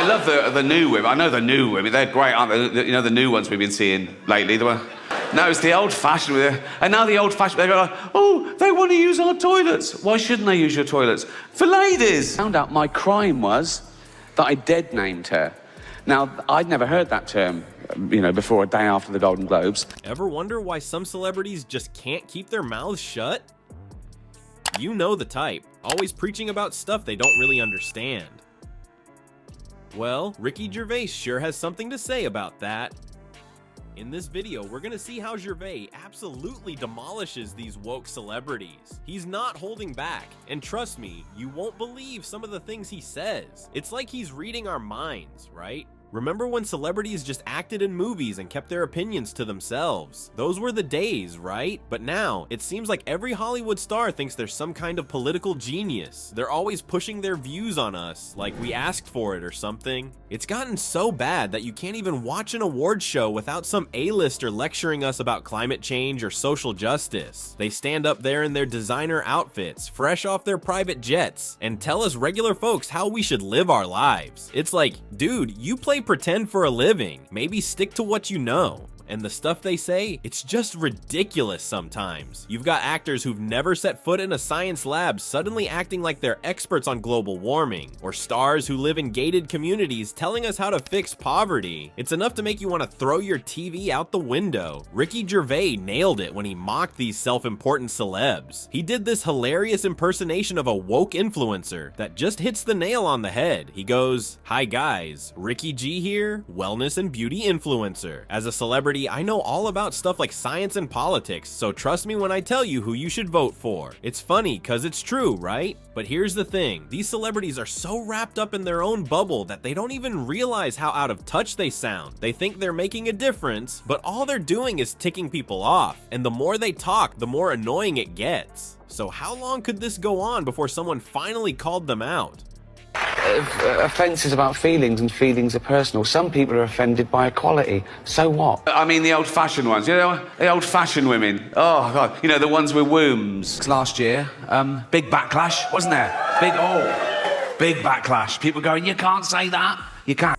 I love the new women. I know the new women. They're great, aren't they? You know, the new ones we've been seeing lately. No, it's the old-fashioned. And now the old-fashioned, they go like, oh, they want to use our toilets. Why shouldn't they use your toilets? For ladies. Found out my crime was that I dead-named her. Now, I'd never heard that term, you know, before a day after the Golden Globes. Ever wonder why some celebrities just can't keep their mouths shut? You know the type, always preaching about stuff they don't really understand. Well, Ricky Gervais sure has something to say about that. In this video, we're gonna see how Gervais absolutely demolishes these woke celebrities. He's not holding back, and trust me, you won't believe some of the things he says. It's like he's reading our minds, right? Remember when celebrities just acted in movies and kept their opinions to themselves? Those were the days, right? But now, it seems like every Hollywood star thinks they're some kind of political genius. They're always pushing their views on us, like we asked for it or something. It's gotten so bad that you can't even watch an award show without some A-lister lecturing us about climate change or social justice. They stand up there in their designer outfits, fresh off their private jets, and tell us regular folks how we should live our lives. It's like, dude, you play pretend for a living. Maybe stick to what you know. And the stuff they say, it's just ridiculous sometimes. You've got actors who've never set foot in a science lab suddenly acting like they're experts on global warming, or stars who live in gated communities telling us how to fix poverty. It's enough to make you want to throw your TV out the window. Ricky Gervais nailed it when he mocked these self-important celebs. He did this hilarious impersonation of a woke influencer that just hits the nail on the head. He goes, "Hi guys, Ricky G here, wellness and beauty influencer. As a celebrity, I know all about stuff like science and politics, so trust me when I tell you who you should vote for." It's funny, cause it's true, right? But here's the thing, these celebrities are so wrapped up in their own bubble that they don't even realize how out of touch they sound. They think they're making a difference, but all they're doing is ticking people off. And the more they talk, the more annoying it gets. So how long could this go on before someone finally called them out? Offence is about feelings, and feelings are personal. Some people are offended by equality. So what? I mean, the old-fashioned ones, you know, the old-fashioned women. Oh, God, you know, the ones with wombs. Last year, big backlash, wasn't there? Big backlash. People going, you can't say that. You can't.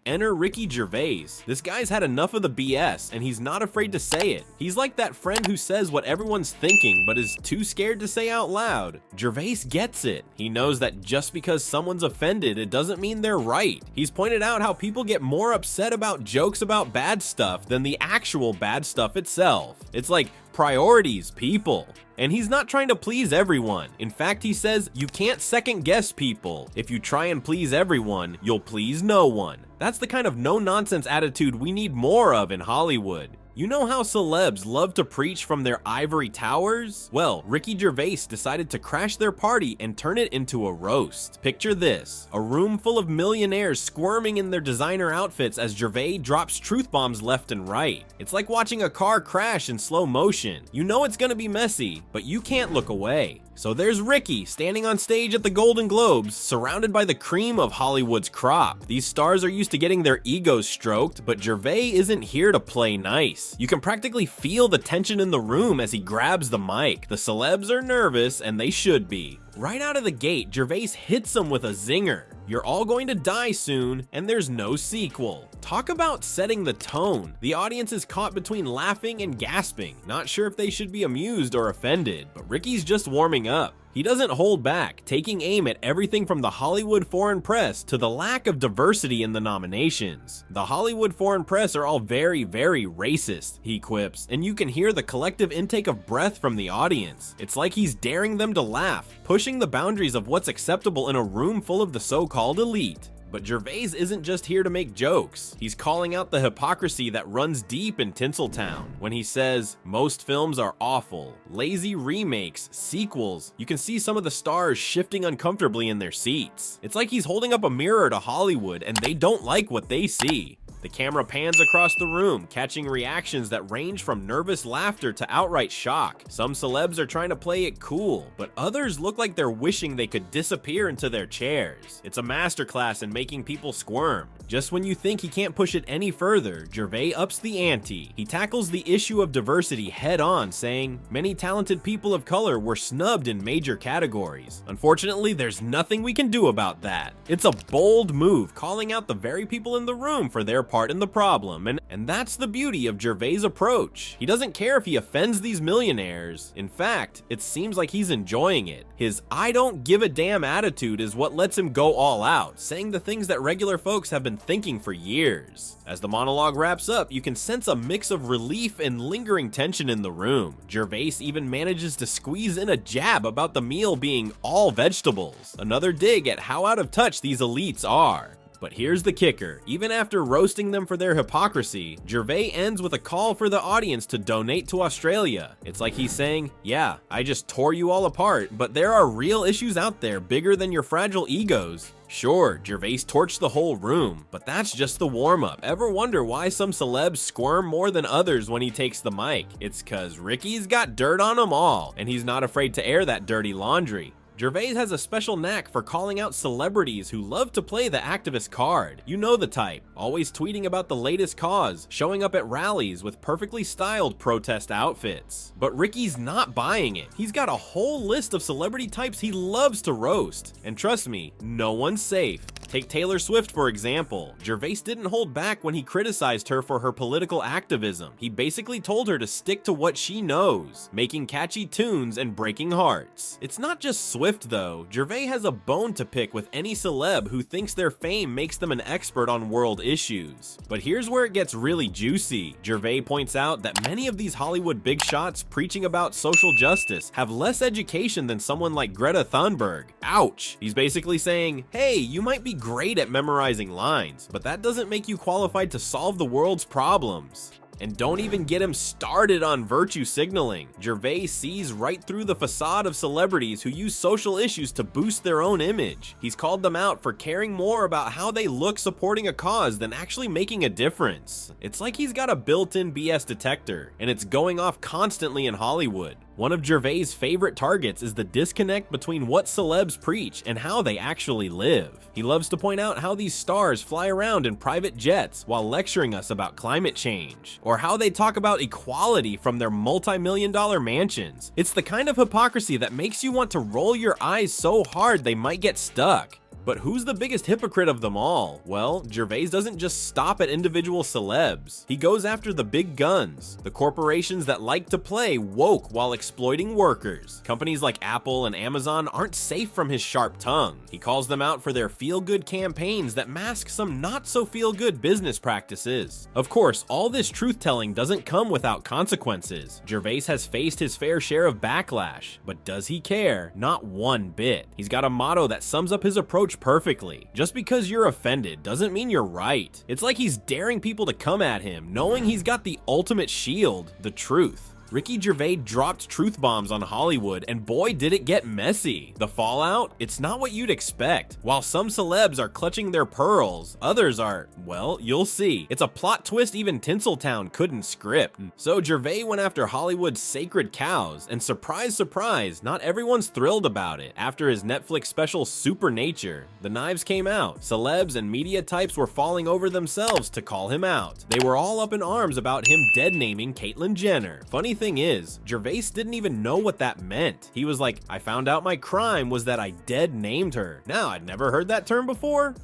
Enter Ricky Gervais. This guy's had enough of the BS, and he's not afraid to say it. He's like that friend who says what everyone's thinking, but is too scared to say out loud. Gervais gets it. He knows that just because someone's offended, it doesn't mean they're right. He's pointed out how people get more upset about jokes about bad stuff than the actual bad stuff itself. It's like, priorities, people. And he's not trying to please everyone. In fact, he says you can't second guess people. If you try and please everyone, you'll please no one. That's the kind of no-nonsense attitude we need more of in Hollywood. You know how celebs love to preach from their ivory towers? Well, Ricky Gervais decided to crash their party and turn it into a roast. Picture this, a room full of millionaires squirming in their designer outfits as Gervais drops truth bombs left and right. It's like watching a car crash in slow motion. You know it's gonna be messy, but you can't look away. So there's Ricky standing on stage at the Golden Globes, surrounded by the cream of Hollywood's crop. These stars are used to getting their egos stroked, but Gervais isn't here to play nice. You can practically feel the tension in the room as he grabs the mic. The celebs are nervous, and they should be. Right out of the gate, Gervais hits them with a zinger. You're all going to die soon, and there's no sequel. Talk about setting the tone. The audience is caught between laughing and gasping, not sure if they should be amused or offended, but Ricky's just warming up. He doesn't hold back, taking aim at everything from the Hollywood foreign press to the lack of diversity in the nominations. The Hollywood foreign press are all very, very racist, he quips, and you can hear the collective intake of breath from the audience. It's like he's daring them to laugh, pushing the boundaries of what's acceptable in a room full of the so-called elite. But Gervais isn't just here to make jokes. He's calling out the hypocrisy that runs deep in Tinseltown when he says, most films are awful, lazy remakes, sequels. You can see some of the stars shifting uncomfortably in their seats. It's like he's holding up a mirror to Hollywood and they don't like what they see. The camera pans across the room, catching reactions that range from nervous laughter to outright shock. Some celebs are trying to play it cool, but others look like they're wishing they could disappear into their chairs. It's a masterclass in making people squirm. Just when you think he can't push it any further, Gervais ups the ante. He tackles the issue of diversity head on, saying, "Many talented people of color were snubbed in major categories. Unfortunately, there's nothing we can do about that." It's a bold move, calling out the very people in the room for their part in the problem, and that's the beauty of Gervais' approach. He doesn't care if he offends these millionaires. In fact, it seems like he's enjoying it. His "I don't give a damn" attitude is what lets him go all out, saying the things that regular folks have been thinking for years. As the monologue wraps up, you can sense a mix of relief and lingering tension in the room. Gervais even manages to squeeze in a jab about the meal being all vegetables, another dig at how out of touch these elites are. But here's the kicker. Even after roasting them for their hypocrisy, Gervais ends with a call for the audience to donate to Australia. It's like he's saying, yeah, I just tore you all apart, but there are real issues out there bigger than your fragile egos. Sure, Gervais torched the whole room, but that's just the warm-up. Ever wonder why some celebs squirm more than others when he takes the mic? It's cause Ricky's got dirt on them all, and he's not afraid to air that dirty laundry. Gervais has a special knack for calling out celebrities who love to play the activist card. You know the type, always tweeting about the latest cause, showing up at rallies with perfectly styled protest outfits. But Ricky's not buying it. He's got a whole list of celebrity types he loves to roast. And trust me, no one's safe. Take Taylor Swift for example. Gervais didn't hold back when he criticized her for her political activism. He basically told her to stick to what she knows, making catchy tunes and breaking hearts. It's not just Swift though. Gervais has a bone to pick with any celeb who thinks their fame makes them an expert on world issues. But here's where it gets really juicy. Gervais points out that many of these Hollywood big shots preaching about social justice have less education than someone like Greta Thunberg. Ouch! He's basically saying, hey, you might be great at memorizing lines, but that doesn't make you qualified to solve the world's problems. And don't even get him started on virtue signaling. Gervais sees right through the facade of celebrities who use social issues to boost their own image. He's called them out for caring more about how they look supporting a cause than actually making a difference. It's like he's got a built-in BS detector, and it's going off constantly in Hollywood. One of Gervais' favorite targets is the disconnect between what celebs preach and how they actually live. He loves to point out how these stars fly around in private jets while lecturing us about climate change, or how they talk about equality from their multi-million-dollar mansions. It's the kind of hypocrisy that makes you want to roll your eyes so hard they might get stuck. But who's the biggest hypocrite of them all? Well, Gervais doesn't just stop at individual celebs. He goes after the big guns, the corporations that like to play woke while exploiting workers. Companies like Apple and Amazon aren't safe from his sharp tongue. He calls them out for their feel-good campaigns that mask some not-so-feel-good business practices. Of course, all this truth-telling doesn't come without consequences. Gervais has faced his fair share of backlash, but does he care? Not one bit. He's got a motto that sums up his approach perfectly. Just because you're offended doesn't mean you're right. It's like he's daring people to come at him, knowing he's got the ultimate shield, the truth. Ricky Gervais dropped truth bombs on Hollywood, and boy did it get messy. The fallout? It's not what you'd expect. While some celebs are clutching their pearls, others are, well, you'll see. It's a plot twist even Tinseltown couldn't script. So Gervais went after Hollywood's sacred cows, and surprise, surprise, not everyone's thrilled about it. After his Netflix special Supernature, the knives came out. Celebs and media types were falling over themselves to call him out. They were all up in arms about him dead-naming Caitlyn Jenner. Funny thing is, Gervais didn't even know what that meant. He was like, I found out my crime was that I dead named her. Now, I'd never heard that term before.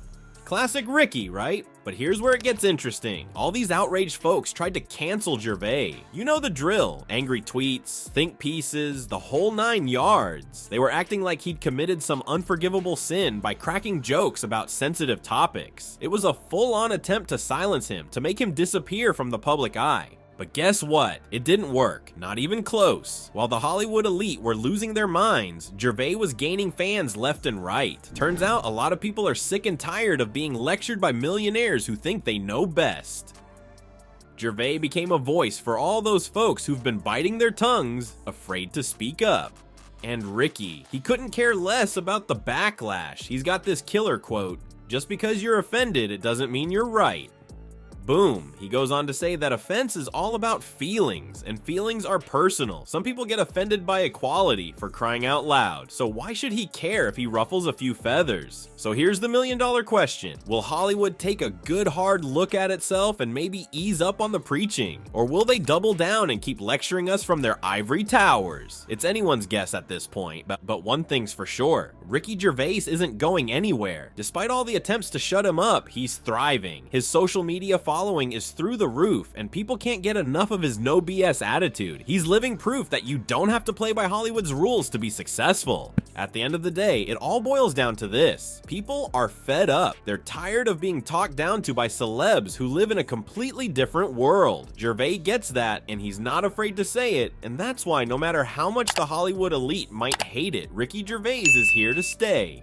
Classic Ricky, right? But here's where it gets interesting. All these outraged folks tried to cancel Gervais. You know the drill. Angry tweets, think pieces, the whole 9 yards. They were acting like he'd committed some unforgivable sin by cracking jokes about sensitive topics. It was a full-on attempt to silence him, to make him disappear from the public eye. But guess what? It didn't work. Not even close. While the Hollywood elite were losing their minds, Gervais was gaining fans left and right. Turns out a lot of people are sick and tired of being lectured by millionaires who think they know best. Gervais became a voice for all those folks who've been biting their tongues, afraid to speak up. And Ricky, he couldn't care less about the backlash. He's got this killer quote, "Just because you're offended, it doesn't mean you're right." Boom. He goes on to say that offense is all about feelings, and feelings are personal. Some people get offended by equality, for crying out loud. So why should he care if he ruffles a few feathers? So here's the million-dollar question. Will Hollywood take a good hard look at itself and maybe ease up on the preaching? Or will they double down and keep lecturing us from their ivory towers? It's anyone's guess at this point, but one thing's for sure. Ricky Gervais isn't going anywhere. Despite all the attempts to shut him up, he's thriving. His social media following is through the roof, and people can't get enough of his no BS attitude. He's living proof that you don't have to play by Hollywood's rules to be successful. At the end of the day, it all boils down to this. People are fed up. They're tired of being talked down to by celebs who live in a completely different world. Gervais gets that, and he's not afraid to say it, and that's why no matter how much the Hollywood elite might hate it, Ricky Gervais is here to stay.